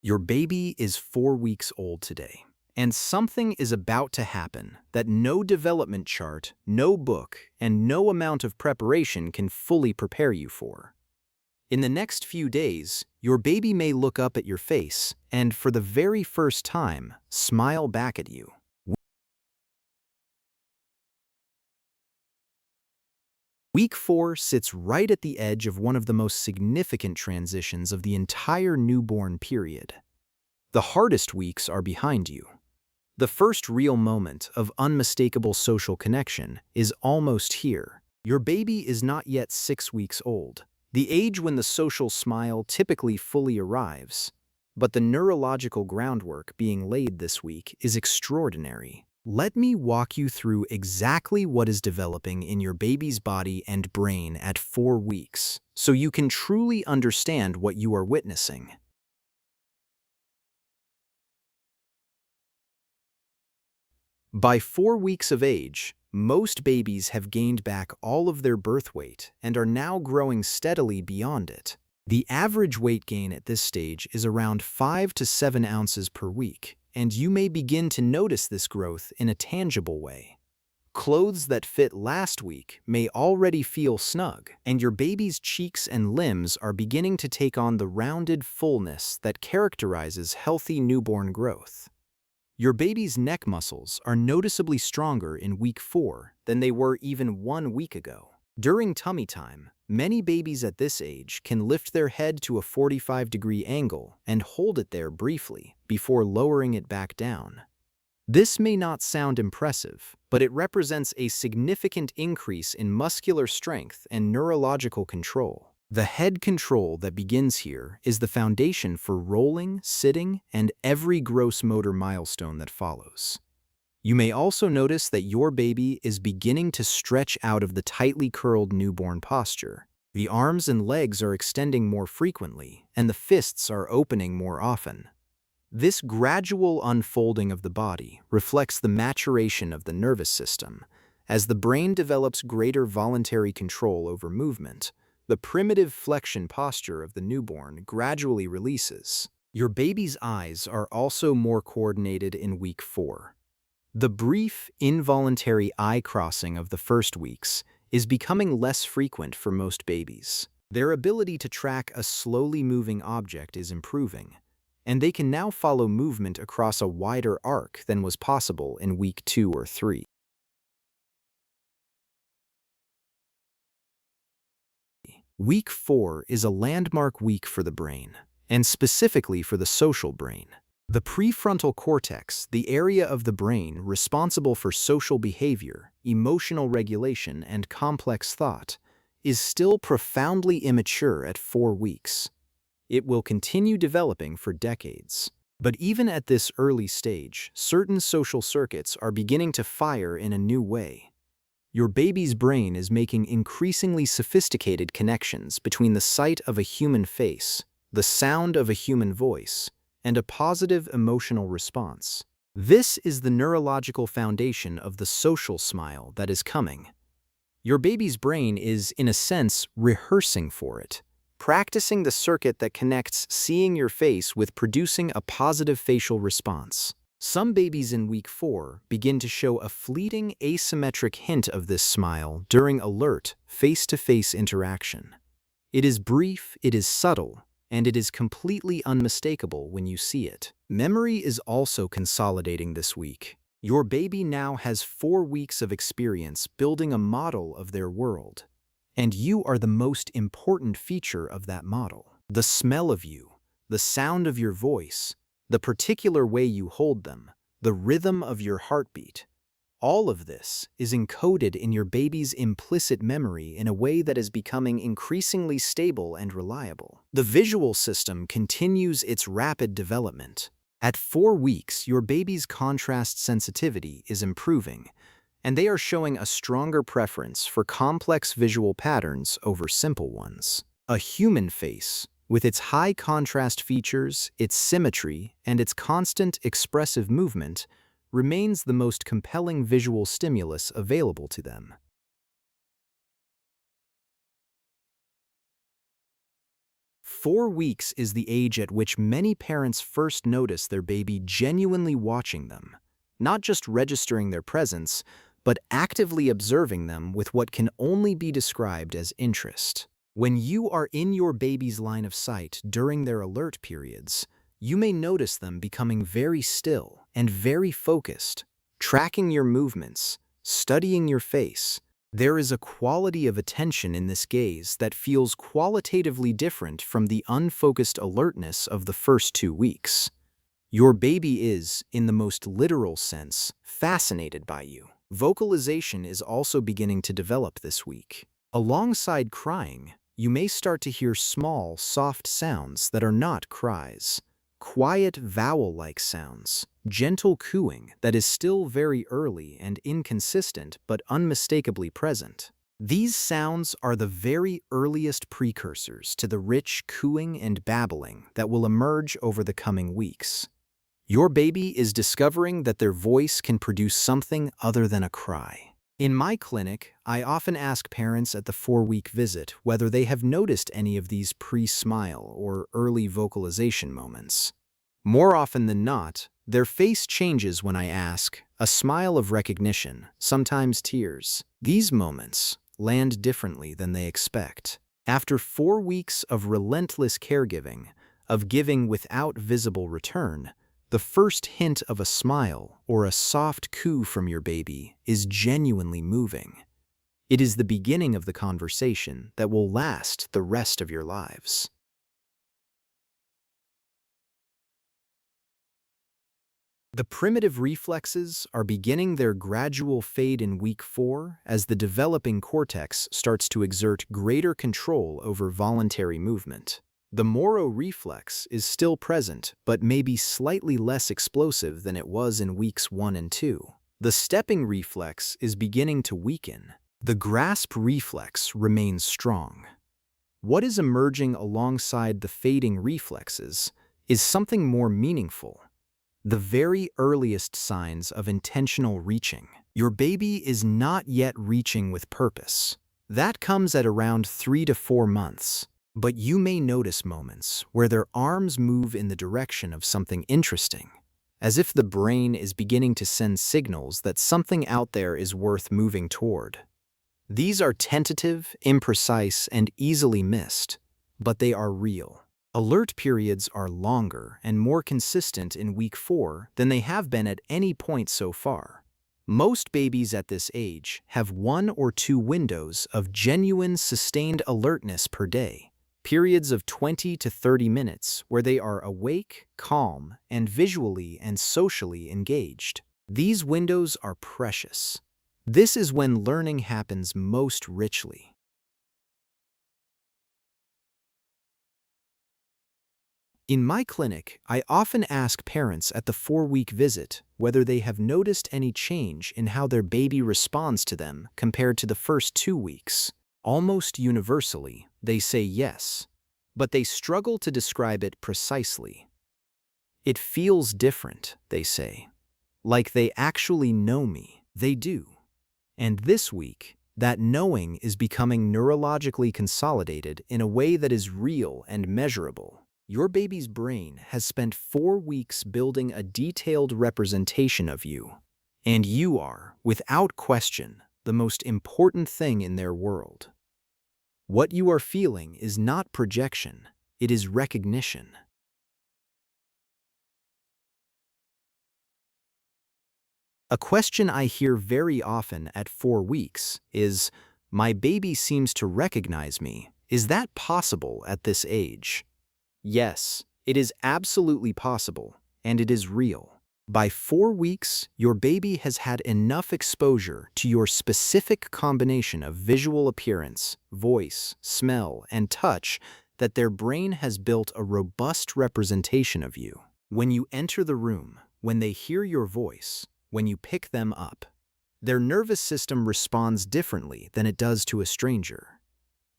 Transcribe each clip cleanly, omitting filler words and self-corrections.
Your baby is 4 weeks old today, and something is about to happen that no development chart, no book, and no amount of preparation can fully prepare you for. In the next few days, your baby may look up at your face and, for the very first time, smile back at you. Week 4 sits right at the edge of one of the most significant transitions of the entire newborn period. The hardest weeks are behind you. The first real moment of unmistakable social connection is almost here. Your baby is not yet 6 weeks old, the age when the social smile typically fully arrives. But the neurological groundwork being laid this week is extraordinary. Let me walk you through exactly what is developing in your baby's body and brain at 4 weeks, so you can truly understand what you are witnessing. By 4 weeks of age, most babies have gained back all of their birth weight and are now growing steadily beyond it. The average weight gain at this stage is around 5 to 7 ounces per week, and you may begin to notice this growth in a tangible way. Clothes that fit last week may already feel snug, and your baby's cheeks and limbs are beginning to take on the rounded fullness that characterizes healthy newborn growth. Your baby's neck muscles are noticeably stronger in week 4 than they were even 1 week ago. During tummy time, many babies at this age can lift their head to a 45-degree angle and hold it there briefly before lowering it back down. This may not sound impressive, but it represents a significant increase in muscular strength and neurological control. The head control that begins here is the foundation for rolling, sitting, and every gross motor milestone that follows. You may also notice that your baby is beginning to stretch out of the tightly curled newborn posture. The arms and legs are extending more frequently, and the fists are opening more often. This gradual unfolding of the body reflects the maturation of the nervous system. As the brain develops greater voluntary control over movement, the primitive flexion posture of the newborn gradually releases. Your baby's eyes are also more coordinated in week 4. The brief, involuntary eye crossing of the first weeks is becoming less frequent for most babies. Their ability to track a slowly moving object is improving, and they can now follow movement across a wider arc than was possible in week 2 or 3. Week 4 is a landmark week for the brain, and specifically for the social brain. The prefrontal cortex, the area of the brain responsible for social behavior, emotional regulation, and complex thought, is still profoundly immature at 4 weeks. It will continue developing for decades. But even at this early stage, certain social circuits are beginning to fire in a new way. Your baby's brain is making increasingly sophisticated connections between the sight of a human face, the sound of a human voice, and a positive emotional response. This is the neurological foundation of the social smile that is coming. Your baby's brain is, in a sense, rehearsing for it, practicing the circuit that connects seeing your face with producing a positive facial response. Some babies in week 4 begin to show a fleeting asymmetric hint of this smile during alert, face-to-face interaction. It is brief, it is subtle, and it is completely unmistakable when you see it. Memory is also consolidating this week. Your baby now has 4 weeks of experience building a model of their world, and you are the most important feature of that model. The smell of you, the sound of your voice, the particular way you hold them, the rhythm of your heartbeat. All of this is encoded in your baby's implicit memory in a way that is becoming increasingly stable and reliable. The visual system continues its rapid development. At 4 weeks, your baby's contrast sensitivity is improving, and they are showing a stronger preference for complex visual patterns over simple ones. A human face, with its high contrast features, its symmetry, and its constant expressive movement, remains the most compelling visual stimulus available to them. 4 weeks is the age at which many parents first notice their baby genuinely watching them, not just registering their presence, but actively observing them with what can only be described as interest. When you are in your baby's line of sight during their alert periods, you may notice them becoming very still and very focused, tracking your movements, studying your face. There is a quality of attention in this gaze that feels qualitatively different from the unfocused alertness of the first 2 weeks. Your baby is, in the most literal sense, fascinated by you. Vocalization is also beginning to develop this week. Alongside crying, you may start to hear small, soft sounds that are not cries. Quiet vowel-like sounds, gentle cooing that is still very early and inconsistent but unmistakably present. These sounds are the very earliest precursors to the rich cooing and babbling that will emerge over the coming weeks. Your baby is discovering that their voice can produce something other than a cry. In my clinic, I often ask parents at the 4-week visit whether they have noticed any of these pre-smile or early vocalization moments. More often than not, their face changes when I ask, a smile of recognition, sometimes tears. These moments land differently than they expect. After 4 weeks of relentless caregiving, of giving without visible return, the first hint of a smile or a soft coo from your baby is genuinely moving. It is the beginning of the conversation that will last the rest of your lives. The primitive reflexes are beginning their gradual fade in week 4 as the developing cortex starts to exert greater control over voluntary movement. The Moro reflex is still present, but may be slightly less explosive than it was in weeks 1 and 2. The stepping reflex is beginning to weaken. The grasp reflex remains strong. What is emerging alongside the fading reflexes is something more meaningful. The very earliest signs of intentional reaching. Your baby is not yet reaching with purpose. That comes at around 3 to 4 months. But you may notice moments where their arms move in the direction of something interesting, as if the brain is beginning to send signals that something out there is worth moving toward. These are tentative, imprecise, and easily missed, but they are real. Alert periods are longer and more consistent in week 4 than they have been at any point so far. Most babies at this age have 1 or 2 windows of genuine, sustained alertness per day. Periods of 20 to 30 minutes where they are awake, calm, and visually and socially engaged. These windows are precious. This is when learning happens most richly. In my clinic, I often ask parents at the 4-week visit whether they have noticed any change in how their baby responds to them compared to the first 2 weeks. Almost universally, they say yes, but they struggle to describe it precisely. It feels different, they say. Like they actually know me. They do. And this week, that knowing is becoming neurologically consolidated in a way that is real and measurable. Your baby's brain has spent 4 weeks building a detailed representation of you, and you are, without question, the most important thing in their world. What you are feeling is not projection, it is recognition. A question I hear very often at 4 weeks is, "My baby seems to recognize me. Is that possible at this age?" Yes, it is absolutely possible, and it is real. By 4 weeks, your baby has had enough exposure to your specific combination of visual appearance, voice, smell, and touch that their brain has built a robust representation of you. When you enter the room, when they hear your voice, when you pick them up, their nervous system responds differently than it does to a stranger.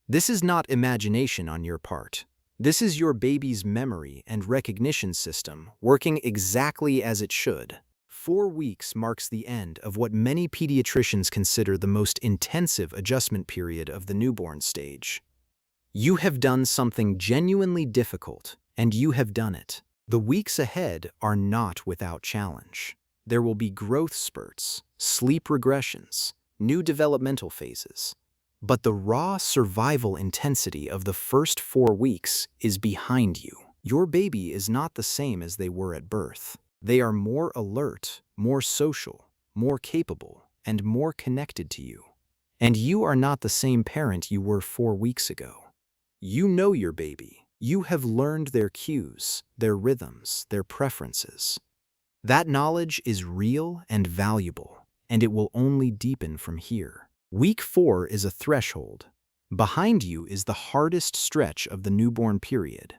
This is not imagination on your part. This is your baby's memory and recognition system working exactly as it should. 4 weeks marks the end of what many pediatricians consider the most intensive adjustment period of the newborn stage. You have done something genuinely difficult, and you have done it. The weeks ahead are not without challenge. There will be growth spurts, sleep regressions, new developmental phases. But the raw survival intensity of the first 4 weeks is behind you. Your baby is not the same as they were at birth. They are more alert, more social, more capable, and more connected to you. And you are not the same parent you were 4 weeks ago. You know your baby. You have learned their cues, their rhythms, their preferences. That knowledge is real and valuable, and it will only deepen from here. Week 4 is a threshold. Behind you is the hardest stretch of the newborn period.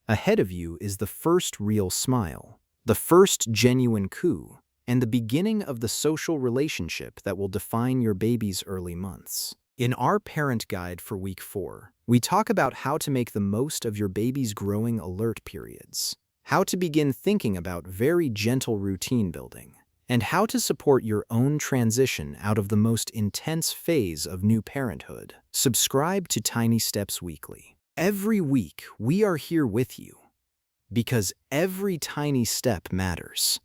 Ahead of you is the first real smile, the first genuine coo, and the beginning of the social relationship that will define your baby's early months. In our parent guide for week 4, we talk about how to make the most of your baby's growing alert periods, how to begin thinking about very gentle routine building, and how to support your own transition out of the most intense phase of new parenthood. Subscribe to Tiny Steps Weekly. Every week, we are here with you, because every tiny step matters.